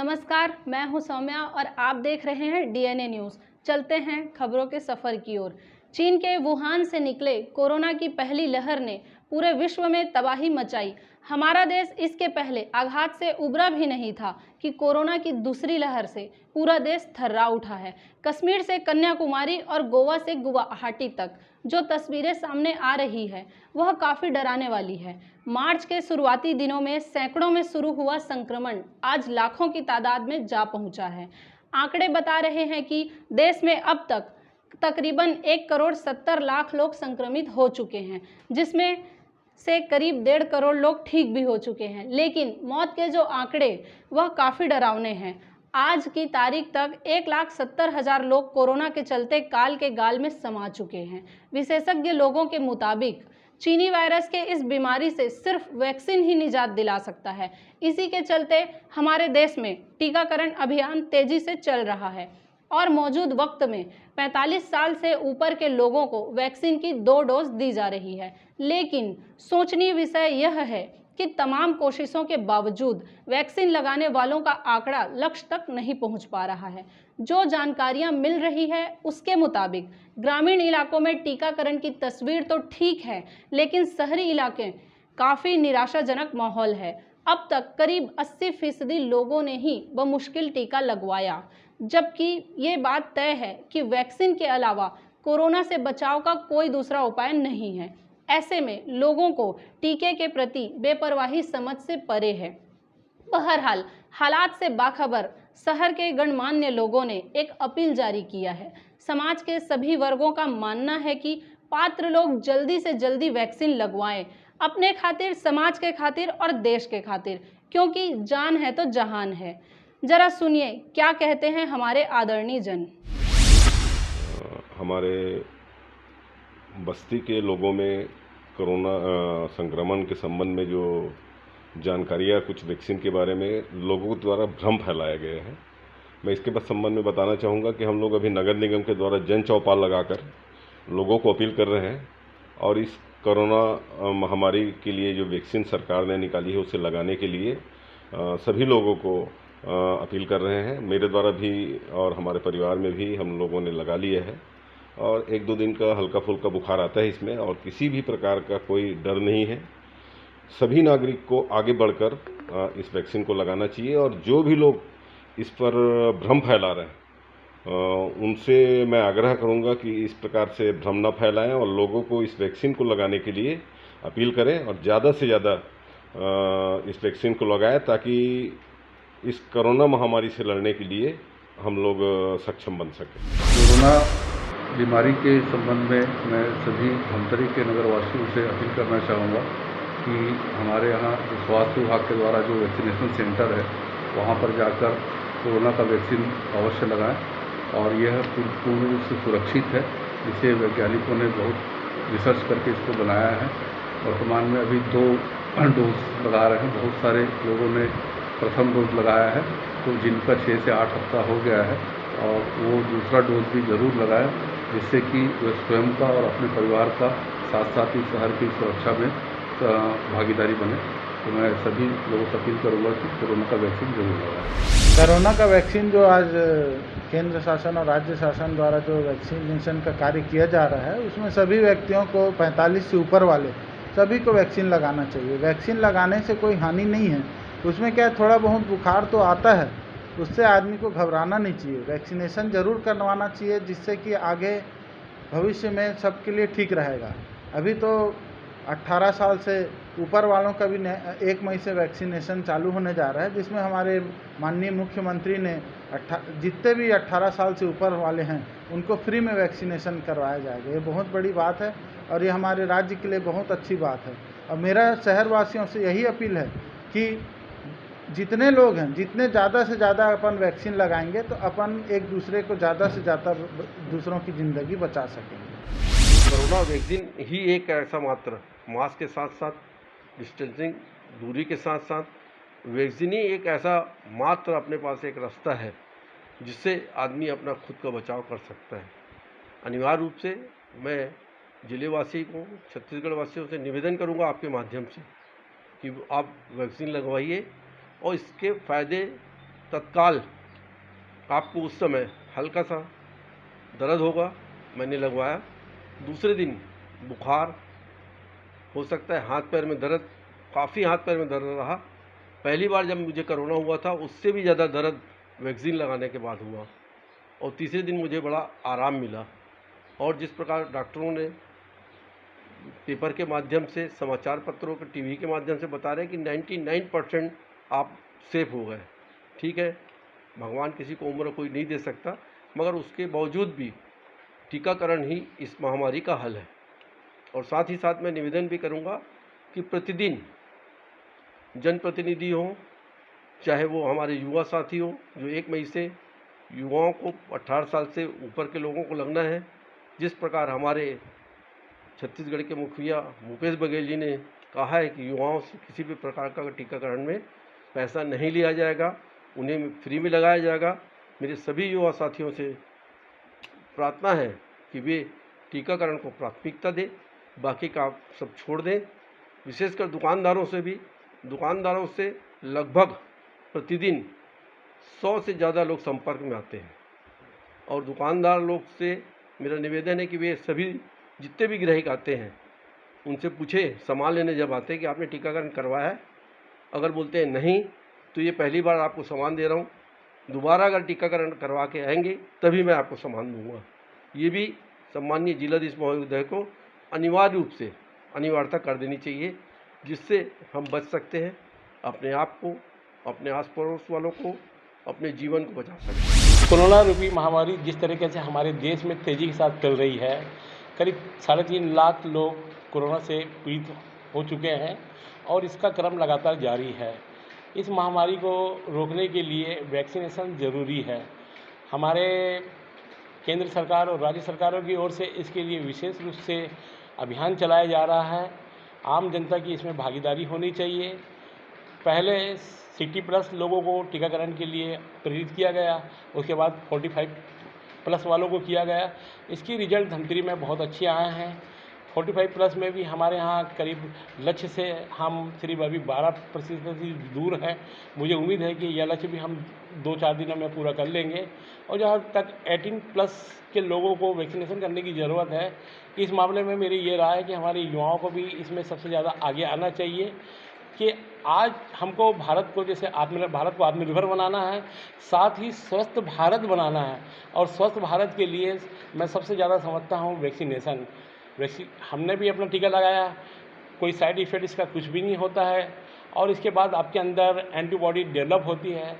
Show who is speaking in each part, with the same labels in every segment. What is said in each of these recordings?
Speaker 1: नमस्कार, मैं हूं सौम्या और आप देख रहे हैं डीएनए न्यूज़। चलते हैं खबरों के सफर की ओर। चीन के वुहान से निकले कोरोना की पहली लहर ने पूरे विश्व में तबाही मचाई। हमारा देश इसके पहले आघात से उबरा भी नहीं था कि कोरोना की दूसरी लहर से पूरा देश थर्रा उठा है। कश्मीर से कन्याकुमारी और गोवा से गुवाहाटी तक जो तस्वीरें सामने आ रही है वह काफ़ी डराने वाली है। मार्च के शुरुआती दिनों में सैकड़ों में शुरू हुआ संक्रमण आज लाखों की तादाद में जा पहुंचा है। आंकड़े बता रहे हैं कि देश में अब तक तकरीबन 1,70,00,000 लोग संक्रमित हो चुके हैं, जिसमें से करीब 1.5 करोड़ लोग ठीक भी हो चुके हैं। लेकिन मौत के जो आंकड़े वह काफ़ी डरावने हैं। आज की तारीख तक 1,70,000 लोग कोरोना के चलते काल के गाल में समा चुके हैं। विशेषज्ञ लोगों के मुताबिक चीनी वायरस के इस बीमारी से सिर्फ वैक्सीन ही निजात दिला सकता है। इसी के चलते हमारे देश में टीकाकरण अभियान तेजी से चल रहा है और मौजूद वक्त में 45 साल से ऊपर के लोगों को वैक्सीन की 2 डोज दी जा रही है। लेकिन सोचनीय विषय यह है कि तमाम कोशिशों के बावजूद वैक्सीन लगाने वालों का आंकड़ा लक्ष्य तक नहीं पहुंच पा रहा है। जो जानकारियां मिल रही है उसके मुताबिक ग्रामीण इलाकों में टीकाकरण की तस्वीर तो ठीक है, लेकिन शहरी इलाके काफ़ी निराशाजनक माहौल है। अब तक करीब 80% लोगों ने ही बमुश्किल टीका लगवाया, जबकि ये बात तय है कि वैक्सीन के अलावा कोरोना से बचाव का कोई दूसरा उपाय नहीं है। ऐसे में लोगों को टीके के प्रति बेपरवाही समझ से परे है। बहरहाल हालात से बाखबर शहर के गणमान्य लोगों ने एक अपील जारी किया है। समाज के सभी वर्गों का मानना है कि पात्र लोग जल्दी से जल्दी वैक्सीन लगवाएं, अपने खातिर, समाज के खातिर और देश के खातिर, क्योंकि जान है तो जहान है। जरा सुनिए क्या कहते हैं हमारे आदरणीय जन।
Speaker 2: हमारे बस्ती के लोगों में कोरोना संक्रमण के संबंध में जो जानकारियाँ कुछ वैक्सीन के बारे में लोगों द्वारा भ्रम फैलाया गया है, मैं इसके बाद संबंध में बताना चाहूँगा कि हम लोग अभी नगर निगम के द्वारा जन चौपाल लगाकर लोगों को अपील कर रहे हैं और इस कोरोना महामारी के लिए जो वैक्सीन सरकार ने निकाली है उसे लगाने के लिए सभी लोगों को अपील कर रहे हैं। मेरे द्वारा भी और हमारे परिवार में भी हम लोगों ने लगा लिया है और 1-2 दिन का हल्का फुल्का बुखार आता है इसमें और किसी भी प्रकार का कोई डर नहीं है। सभी नागरिक को आगे बढ़कर इस वैक्सीन को लगाना चाहिए और जो भी लोग इस पर भ्रम फैला रहे हैं उनसे मैं आग्रह करूंगा कि इस प्रकार से भ्रम न फैलाएं और लोगों को इस वैक्सीन को लगाने के लिए अपील करें और ज़्यादा से ज़्यादा इस वैक्सीन को लगाएं ताकि इस कोरोना महामारी से लड़ने के लिए हम लोग सक्षम बन सकें।
Speaker 3: कोरोना बीमारी के संबंध में मैं सभी धमतरी के नगरवासियों से अपील करना चाहूँगा कि हमारे यहाँ जो स्वास्थ्य विभाग के द्वारा जो वैक्सीनेशन सेंटर है वहाँ पर जाकर कोरोना का वैक्सीन अवश्य लगाएं और यह पूर्ण रूप से सुरक्षित है। इसे वैज्ञानिकों ने बहुत रिसर्च करके इसको बनाया है। वर्तमान में अभी 2 डोज लगा रहे हैं। बहुत सारे लोगों ने प्रथम डोज लगाया है तो जिनका 6 से 8 हफ्ता हो गया है और वो दूसरा डोज भी ज़रूर लगाएं, जिससे कि वे स्वयं का और अपने परिवार का साथ साथ ही शहर की सुरक्षा में भागीदारी बने। तो मैं सभी लोगों से अपील करूँगा कि कोरोना का वैक्सीन जरूर लगाएं।
Speaker 4: कोरोना का वैक्सीन जो आज केंद्र शासन और राज्य शासन द्वारा जो वैक्सीनेशन का कार्य किया जा रहा है उसमें सभी व्यक्तियों को 45 से ऊपर वाले सभी को वैक्सीन लगाना चाहिए। वैक्सीन लगाने से कोई हानि नहीं है। उसमें क्या थोड़ा बहुत बुखार तो आता है, उससे आदमी को घबराना नहीं चाहिए। वैक्सीनेशन ज़रूर करवाना चाहिए जिससे कि आगे भविष्य में सबके लिए ठीक रहेगा। अभी तो 18 साल से ऊपर वालों का भी 1 मई से वैक्सीनेशन चालू होने जा रहा है, जिसमें हमारे माननीय मुख्यमंत्री ने जितने भी 18 साल से ऊपर वाले हैं उनको फ्री में वैक्सीनेशन करवाया जाएगा। ये बहुत बड़ी बात है और ये हमारे राज्य के लिए बहुत अच्छी बात है। और मेरा शहरवासियों से यही अपील है कि जितने लोग हैं, जितने ज़्यादा से ज़्यादा अपन वैक्सीन लगाएंगे तो अपन एक दूसरे को ज़्यादा से ज़्यादा दूसरों की ज़िंदगी बचा सकेंगे।
Speaker 5: कोरोना वैक्सीन ही एक ऐसा मात्र मास्क के साथ साथ डिस्टेंसिंग दूरी के साथ साथ वैक्सीन ही एक ऐसा मात्र अपने पास एक रास्ता है जिससे आदमी अपना खुद का बचाव कर सकता है। अनिवार्य रूप से मैं जिलेवासी को, छत्तीसगढ़ वासियों से निवेदन करूंगा आपके माध्यम से कि आप वैक्सीन लगवाइए और इसके फ़ायदे तत्काल आपको उस समय हल्का सा दर्द होगा, मैंने लगवाया। दूसरे दिन बुखार हो सकता है, हाथ पैर में दर्द, काफ़ी हाथ पैर में दर्द रहा। पहली बार जब मुझे कोरोना हुआ था उससे भी ज़्यादा दर्द वैक्सीन लगाने के बाद हुआ, और तीसरे दिन मुझे बड़ा आराम मिला। और जिस प्रकार डॉक्टरों ने पेपर के माध्यम से, समाचार पत्रों के, टीवी के माध्यम से बता रहे हैं कि 99% आप सेफ हो गए। ठीक है, भगवान किसी को उम्र कोई नहीं दे सकता, मगर उसके बावजूद भी टीकाकरण ही इस महामारी का हल है। और साथ ही साथ मैं निवेदन भी करूंगा कि प्रतिदिन जनप्रतिनिधि हों, चाहे वो हमारे युवा साथी हो, जो 1 मई से युवाओं को 18 साल से ऊपर के लोगों को लगना है। जिस प्रकार हमारे छत्तीसगढ़ के मुखिया भूपेश बघेल जी ने कहा है कि युवाओं से किसी भी प्रकार का टीकाकरण में पैसा नहीं लिया जाएगा, उन्हें फ्री में लगाया जाएगा। मेरे सभी युवा साथियों से प्रार्थना है कि वे टीकाकरण को प्राथमिकता दें, बाकी का आप सब छोड़ दें। विशेषकर दुकानदारों से लगभग प्रतिदिन 100 से ज़्यादा लोग संपर्क में आते हैं, और दुकानदार लोग से मेरा निवेदन है कि वे सभी जितने भी ग्राहक आते हैं उनसे पूछे, सामान लेने जब आते हैं, कि आपने टीकाकरण करवाया है। अगर बोलते हैं नहीं, तो ये पहली बार आपको सामान दे रहा हूँ, दोबारा अगर टीकाकरण करवा के आएंगे तभी मैं आपको सामान दूंगा। ये भी सम्माननीय जिलाधीश महोदय को अनिवार्य रूप से अनिवार्यता कर देनी चाहिए, जिससे हम बच सकते हैं, अपने आप को, अपने आस पड़ोस वालों को, अपने जीवन को बचा सकते हैं।
Speaker 6: कोरोना रूपी महामारी जिस तरीके से हमारे देश में तेज़ी के साथ चल रही है, करीब 3.5 लाख लोग कोरोना से पीड़ित हो चुके हैं और इसका क्रम लगातार जारी है। इस महामारी को रोकने के लिए वैक्सीनेशन ज़रूरी है। हमारे केंद्र सरकार और राज्य सरकारों की ओर से इसके लिए विशेष रूप से अभियान चलाया जा रहा है। आम जनता की इसमें भागीदारी होनी चाहिए। पहले 60+ लोगों को टीकाकरण के लिए प्रेरित किया गया, उसके बाद 45+ वालों को किया गया। इसकी रिजल्ट धमतरी में बहुत अच्छे आए हैं। 45+ में भी हमारे यहाँ करीब लक्ष्य से हम सिर्फ अभी 12% ही दूर हैं। मुझे उम्मीद है कि यह लक्ष्य भी हम 2-4 दिनों में पूरा कर लेंगे। और जहाँ तक 18+ के लोगों को वैक्सीनेशन करने की ज़रूरत है, इस मामले में मेरी ये राय है कि हमारे युवाओं को भी इसमें सबसे ज़्यादा आगे आना चाहिए कि आज हमको भारत को आत्मनिर्भर बनाना है, साथ ही स्वस्थ भारत बनाना है। और स्वस्थ भारत के लिए मैं सबसे ज़्यादा समझता हूँ वैक्सीनेशन। हमने भी अपना टीका लगाया, कोई साइड इफ़ेक्ट इसका कुछ भी नहीं होता है, और इसके बाद आपके अंदर एंटीबॉडी डेवलप होती है।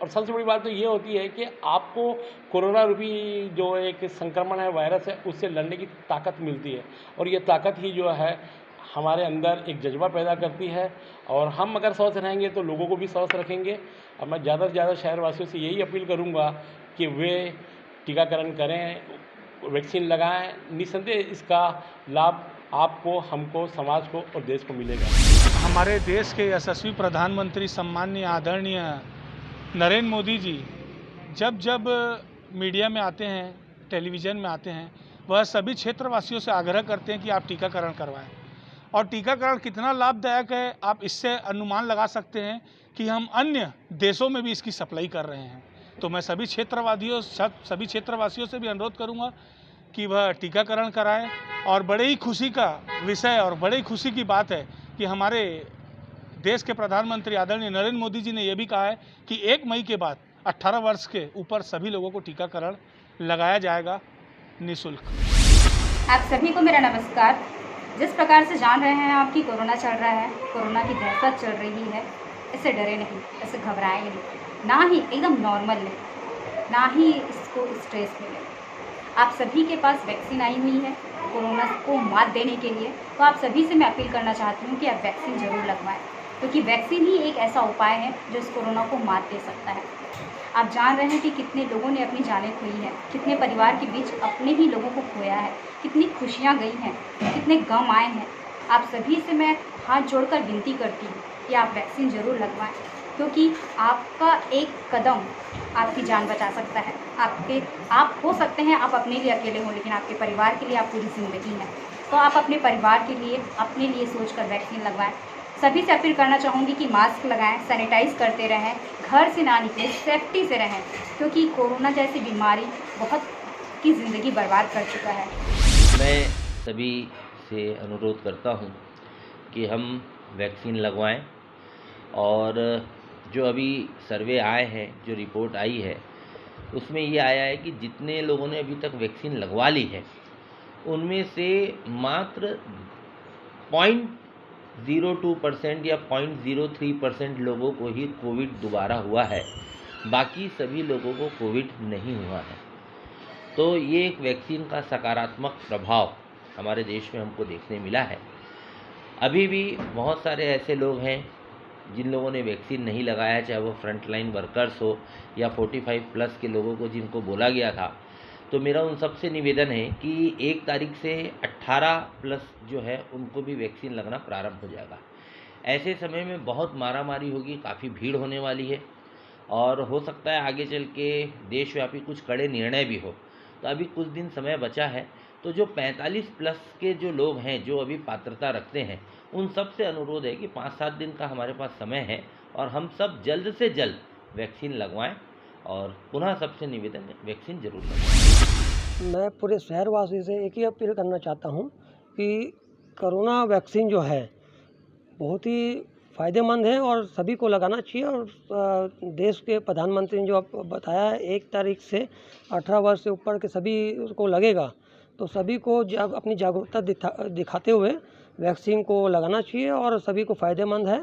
Speaker 6: और सबसे बड़ी बात तो ये होती है कि आपको कोरोना रूपी जो एक संक्रमण है, वायरस है, उससे लड़ने की ताकत मिलती है। और ये ताकत ही जो है हमारे अंदर एक जज्बा पैदा करती है, और हम अगर स्वस्थ रहेंगे तो लोगों को भी स्वस्थ रखेंगे। अब मैं ज़्यादा से ज़्यादा शहरवासियों से यही अपील करूँगा कि वे टीकाकरण करें, वैक्सीन लगाएं। निसंदेह इसका लाभ आपको, हमको, समाज को और देश को मिलेगा।
Speaker 7: हमारे देश के यशस्वी प्रधानमंत्री सम्माननीय आदरणीय नरेंद्र मोदी जी जब मीडिया में आते हैं, टेलीविज़न में आते हैं, वह सभी क्षेत्रवासियों से आग्रह करते हैं कि आप टीकाकरण करवाएं। और टीकाकरण कितना लाभदायक है, आप इससे अनुमान लगा सकते हैं कि हम अन्य देशों में भी इसकी सप्लाई कर रहे हैं। तो मैं सभी क्षेत्रवासियों से भी अनुरोध करूंगा कि वह टीकाकरण कराएं। और बड़े ही खुशी का विषय और बड़े ही खुशी की बात है कि हमारे देश के प्रधानमंत्री आदरणीय नरेंद्र मोदी जी ने यह भी कहा है कि 1 मई के बाद 18 वर्ष के ऊपर सभी लोगों को टीकाकरण लगाया जाएगा निःशुल्क।
Speaker 8: आप सभी को मेरा नमस्कार। जिस प्रकार से जान रहे हैं आप कि कोरोना चल रहा है, कोरोना की दहशत चल रही है, इससे डरे नहीं, इससे घबराएं नहीं, ना ही एकदम नॉर्मल लें, ना ही इसको स्ट्रेस में लें। आप सभी के पास वैक्सीन आई हुई है कोरोना को मात देने के लिए। तो आप सभी से मैं अपील करना चाहती हूँ कि आप वैक्सीन ज़रूर लगवाएं, क्योंकि वैक्सीन ही एक ऐसा उपाय है जो इस कोरोना को मात दे सकता है। आप जान रहे हैं कि कितने लोगों ने अपनी जानें खोई हैं, कितने परिवार के बीच अपने ही लोगों को खोया है, कितनी खुशियाँ गई हैं, कितने गम आए हैं। आप सभी से मैं हाथ जोड़कर विनती करती हूँ कि आप वैक्सीन ज़रूर लगवाएं, क्योंकि आपका एक कदम आपकी जान बचा सकता है। आप हो सकते हैं आप अपने लिए अकेले हों, लेकिन आपके परिवार के लिए आप पूरी ज़िंदगी हैं। तो आप अपने परिवार के लिए, अपने लिए सोचकर वैक्सीन लगवाएं। सभी से अपील करना चाहूँगी कि मास्क लगाएं, सैनिटाइज करते रहें, घर से ना निकलें, सेफ्टी से रहें, क्योंकि कोरोना जैसी बीमारी बहुत की ज़िंदगी बर्बाद कर चुका है।
Speaker 9: मैं सभी से अनुरोध करता हूं कि हम वैक्सीन लगवाएं और जो अभी सर्वे आए हैं, जो रिपोर्ट आई है, उसमें ये आया है कि जितने लोगों ने अभी तक वैक्सीन लगवा ली है उनमें से मात्र 0.02% या 0.03% लोगों को ही कोविड दोबारा हुआ है, बाकी सभी लोगों को कोविड नहीं हुआ है। तो ये एक वैक्सीन का सकारात्मक प्रभाव हमारे देश में हमको देखने मिला है। अभी भी बहुत सारे ऐसे लोग हैं जिन लोगों ने वैक्सीन नहीं लगाया, चाहे वो फ्रंटलाइन वर्कर्स हो या 45+ के लोगों को जिनको बोला गया था। तो मेरा उन सब से निवेदन है कि 1 तारीख से 18+ जो है उनको भी वैक्सीन लगना प्रारंभ हो जाएगा। ऐसे समय में बहुत मारामारी होगी, काफ़ी भीड़ होने वाली है और हो सकता है आगे चल के देशव्यापी कुछ कड़े निर्णय भी हो। तो अभी कुछ दिन समय बचा है, तो जो 45+ के जो लोग हैं, जो अभी पात्रता रखते हैं, उन सब से अनुरोध है कि 5-7 दिन का हमारे पास समय है और हम सब जल्द से जल्द वैक्सीन लगवाएं और पुनः सबसे निवेदन है वैक्सीन जरूर लगवाएं।
Speaker 10: मैं पूरे शहरवासी से एक ही अपील करना चाहता हूं कि कोरोना वैक्सीन जो है बहुत ही फ़ायदेमंद है और सभी को लगाना चाहिए। और देश के प्रधानमंत्री ने जो बताया है 1 तारीख से 18 वर्ष से ऊपर के सभी को लगेगा, तो सभी को अपनी जागरूकता दिखाते हुए वैक्सीन को लगाना चाहिए और सभी को फ़ायदेमंद है।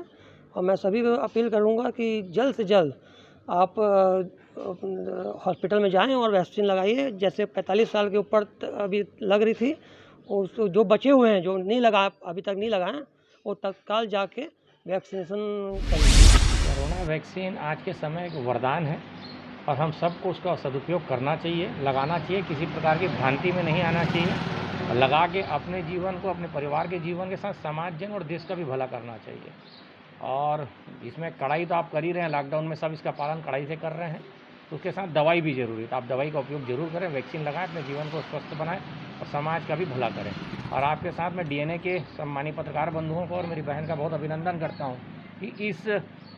Speaker 10: और मैं सभी को अपील करूंगा कि जल्द से जल्द आप हॉस्पिटल में जाएं और वैक्सीन लगाइए। जैसे 45 साल के ऊपर अभी लग रही थी, उस जो बचे हुए हैं जो नहीं लगा अभी तक नहीं लगाएं, वो तत्काल जाके वैक्सीनेशन करें।
Speaker 11: कोरोना वैक्सीन आज के समय एक वरदान है और हम सबको उसका सदुपयोग करना चाहिए, लगाना चाहिए, किसी प्रकार की भ्रांति में नहीं आना चाहिए। लगा के अपने जीवन को, अपने परिवार के जीवन के साथ समाज जन और देश का भी भला करना चाहिए। और इसमें कड़ाई तो आप कर ही रहे हैं, लॉकडाउन में सब इसका पालन कड़ाई से कर रहे हैं, तो उसके साथ दवाई भी ज़रूरी है। तो आप दवाई का उपयोग जरूर करें, वैक्सीन लगाएं, अपने जीवन को स्वस्थ बनाएं और समाज का भी भला करें। और आपके साथ मैं DNA के सम्मानित पत्रकार बंधुओं को और मेरी बहन का बहुत अभिनंदन करता हूं कि इस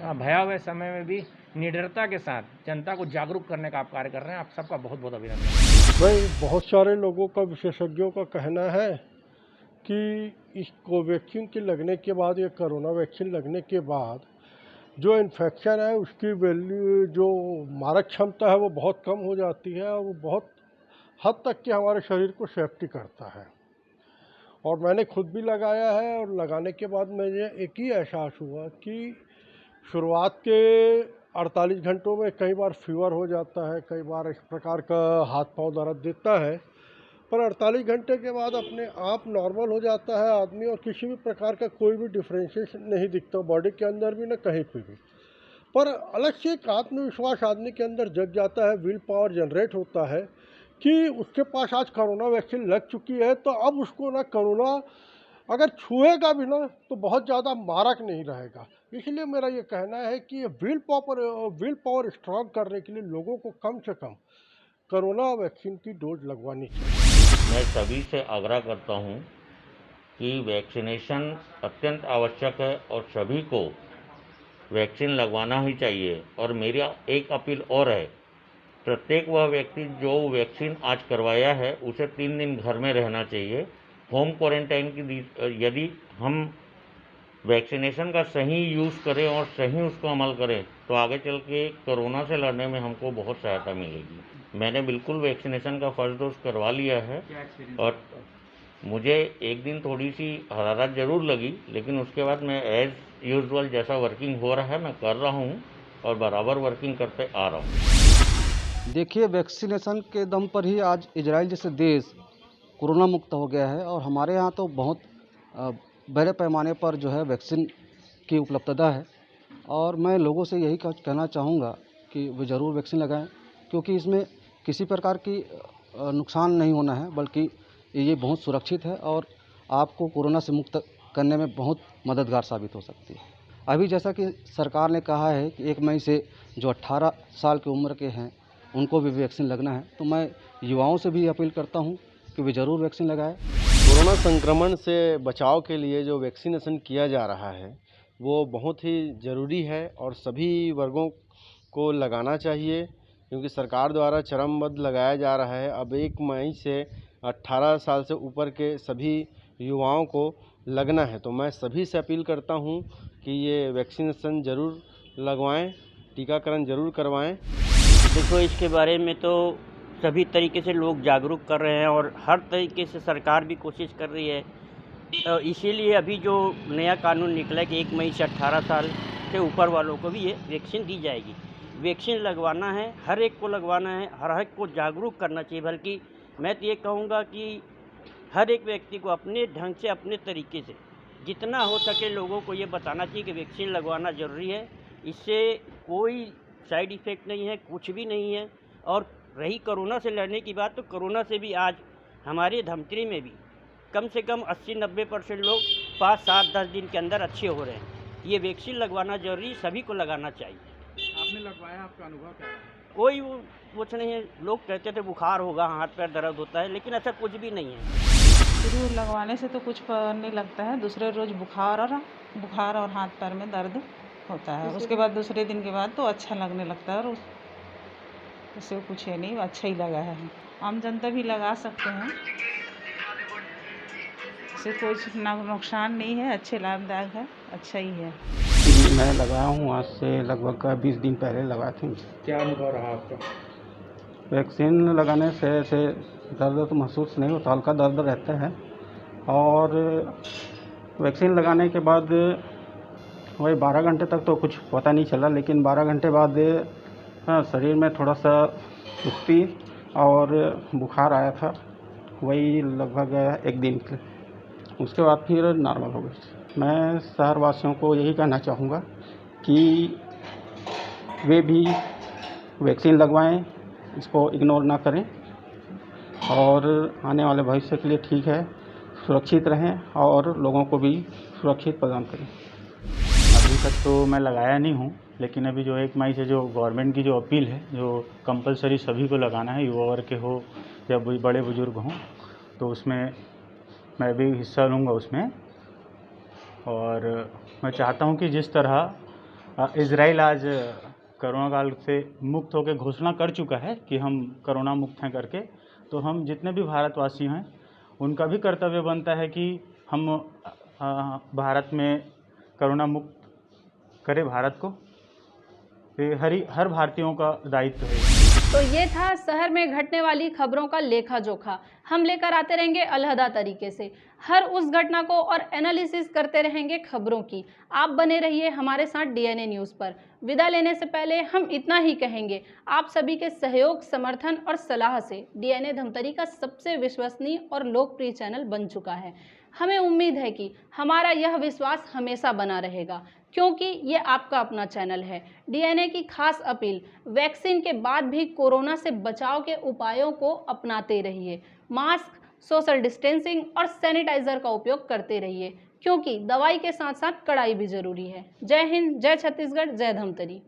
Speaker 11: भयावह समय में भी निडरता के साथ जनता को जागरूक करने का आप कार्य कर रहे हैं। आप सबका बहुत बहुत अभिनंदन।
Speaker 12: भाई बहुत सारे लोगों का, विशेषज्ञों का कहना है कि इस कोवैक्सीन के लगने के बाद या कोरोना वैक्सीन लगने के बाद जो इन्फेक्शन है उसकी वैल्यू, जो मारक क्षमता है वो बहुत कम हो जाती है और वो बहुत हद तक के हमारे शरीर को सेफ्टी करता है। और मैंने खुद भी लगाया है और लगाने के बाद मुझे एक ही एहसास हुआ कि शुरुआत के 48 घंटों में कई बार फीवर हो जाता है, कई बार इस प्रकार का हाथ पांव दर्द देता है, पर 48 घंटे के बाद अपने आप नॉर्मल हो जाता है आदमी और किसी भी प्रकार का कोई भी डिफरेंशिएशन नहीं दिखता बॉडी के अंदर भी, न कहीं पे भी। पर अलग से एक आत्मविश्वास आदमी के अंदर जग जाता है, विल पावर जनरेट होता है कि उसके पास आज कोरोना वैक्सीन लग चुकी है, तो अब उसको ना कोरोना अगर छुएगा भी ना तो बहुत ज़्यादा मारक नहीं रहेगा। इसलिए मेरा ये कहना है कि विल पावर स्ट्रॉन्ग करने के लिए लोगों को कम से कम कोरोना वैक्सीन की डोज लगवानी चाहिए।
Speaker 9: मैं सभी से आग्रह करता हूं कि वैक्सीनेशन अत्यंत आवश्यक है और सभी को वैक्सीन लगवाना ही चाहिए। और मेरी एक अपील और है, प्रत्येक वह व्यक्ति जो वैक्सीन आज करवाया है उसे 3 दिन घर में रहना चाहिए। होम क्वारंटाइन की यदि हम वैक्सीनेशन का सही यूज़ करें और सही उसको अमल करें तो आगे चल के कोरोना से लड़ने में हमको बहुत सहायता मिलेगी। मैंने बिल्कुल वैक्सीनेशन का फर्स्ट डोज करवा लिया है और मुझे एक दिन थोड़ी सी हरारत ज़रूर लगी, लेकिन उसके बाद मैं एज़ यूजुअल जैसा वर्किंग हो रहा है मैं कर रहा हूँ और बराबर वर्किंग करते आ रहा हूँ।
Speaker 13: देखिए, वैक्सीनेशन के दम पर ही आज इजराइल जैसे देश कोरोना मुक्त हो गया है और हमारे यहाँ तो बहुत बड़े पैमाने पर जो है वैक्सीन की उपलब्धता है। और मैं लोगों से यही कहना चाहूँगा कि वे ज़रूर वैक्सीन लगाएं, क्योंकि इसमें किसी प्रकार की नुकसान नहीं होना है, बल्कि ये बहुत सुरक्षित है और आपको कोरोना से मुक्त करने में बहुत मददगार साबित हो सकती है। अभी जैसा कि सरकार ने कहा है कि 1 मई से जो 18 साल की उम्र के हैं उनको भी वैक्सीन लगना है, तो मैं युवाओं से भी अपील करता हूं कि वे ज़रूर वैक्सीन लगाएं।
Speaker 14: कोरोना संक्रमण से बचाव के लिए जो वैक्सीनेशन किया जा रहा है वो बहुत ही ज़रूरी है और सभी वर्गों को लगाना चाहिए, क्योंकि सरकार द्वारा चरमबद्ध लगाया जा रहा है। अब 1 मई से 18 साल से ऊपर के सभी युवाओं को लगना है। तो मैं सभी से अपील करता हूं कि ये वैक्सीनेशन ज़रूर लगवाएं, टीकाकरण ज़रूर करवाएं।
Speaker 15: देखो, इसके बारे में तो सभी तरीके से लोग जागरूक कर रहे हैं और हर तरीके से सरकार भी कोशिश कर रही है। इसीलिए अभी जो नया कानून निकला है कि 1 मई से 18 साल से ऊपर वालों को भी ये वैक्सीन दी जाएगी। वैक्सीन लगवाना है, हर एक को लगवाना है, हर एक को जागरूक करना चाहिए। बल्कि मैं तो ये कहूँगा कि हर एक व्यक्ति को अपने ढंग से, अपने तरीके से जितना हो सके लोगों को ये बताना चाहिए कि वैक्सीन लगवाना ज़रूरी है। इससे कोई साइड इफ़ेक्ट नहीं है, कुछ भी नहीं है। और रही कोरोना से लड़ने की बात, तो कोरोना से भी आज हमारे धमतरी में भी कम से कम 80-90% लोग 5, 7, 10 दिन के अंदर अच्छे हो रहे हैं। ये वैक्सीन लगवाना जरूरी, सभी को लगाना चाहिए।
Speaker 16: आपने लगवाया, आपका अनुभव क्या है?
Speaker 15: कोई कुछ नहीं है। लोग कहते थे बुखार होगा, हाथ पैर दर्द होता है, लेकिन ऐसा कुछ भी नहीं है।
Speaker 17: शुरू लगवाने से तो कुछ नहीं लगता है, दूसरे रोज बुखार और हाथ पैर में दर्द होता है। उसके बाद दूसरे दिन के बाद तो अच्छा लगने लगता है और उससे कुछ है नहीं, अच्छा ही लगा है। आम जनता भी लगा सकते हैं, इससे कोई नुकसान नहीं है, अच्छे लाभदायक है, अच्छा ही है।
Speaker 18: मैं लगाया हूँ, आज से लगभग 20 दिन पहले लगाया था।
Speaker 16: क्या अनुभव रहा आपका?
Speaker 18: वैक्सीन लगाने से ऐसे दर्द तो महसूस नहीं होता, हल्का दर्द रहता है। और वैक्सीन लगाने के बाद वही 12 घंटे तक तो कुछ पता नहीं चला, लेकिन 12 घंटे बाद शरीर में थोड़ा सा सुस्ती और बुखार आया था, वही लगभग 1 दिन के। उसके बाद फिर नॉर्मल हो गई। मैं शहरवासियों को यही कहना चाहूँगा कि वे भी वैक्सीन लगवाएं, इसको इग्नोर ना करें और आने वाले भविष्य के लिए ठीक है, सुरक्षित रहें और लोगों को भी सुरक्षित प्रदान करें।
Speaker 19: अभी तक तो मैं लगाया नहीं हूँ, लेकिन अभी जो 1 मई से जो गवर्नमेंट की जो अपील है, जो कंपलसरी सभी को लगाना है, युवा वर्ग के हो या बड़े बुजुर्ग हों, तो उसमें मैं भी हिस्सा लूँगा उसमें। और मैं चाहता हूँ कि जिस तरह इजराइल आज कोरोना काल से मुक्त होकर घोषणा कर चुका है कि हम कोरोना मुक्त हैं करके, तो हम जितने भी भारतवासी हैं उनका भी कर्तव्य बनता है कि हम भारत में कोरोना मुक्त करें भारत को। ये हर भारतीयों का दायित्व है।
Speaker 1: तो ये था शहर में घटने वाली खबरों का लेखा जोखा। हम लेकर आते रहेंगे अलहदा तरीके से हर उस घटना को और एनालिसिस करते रहेंगे खबरों की। आप बने रहिए हमारे साथ डीएनए न्यूज़ पर। विदा लेने से पहले हम इतना ही कहेंगे, आप सभी के सहयोग, समर्थन और सलाह से डीएनए धमतरी का सबसे विश्वसनीय और लोकप्रिय चैनल बन चुका है। हमें उम्मीद है कि हमारा यह विश्वास हमेशा बना रहेगा, क्योंकि ये आपका अपना चैनल है। डीएनए की खास अपील, वैक्सीन के बाद भी कोरोना से बचाव के उपायों को अपनाते रहिए। मास्क, सोशल डिस्टेंसिंग और सैनिटाइजर का उपयोग करते रहिए, क्योंकि दवाई के साथ साथ कड़ाई भी जरूरी है। जय हिंद, जय छत्तीसगढ़, जय धमतरी।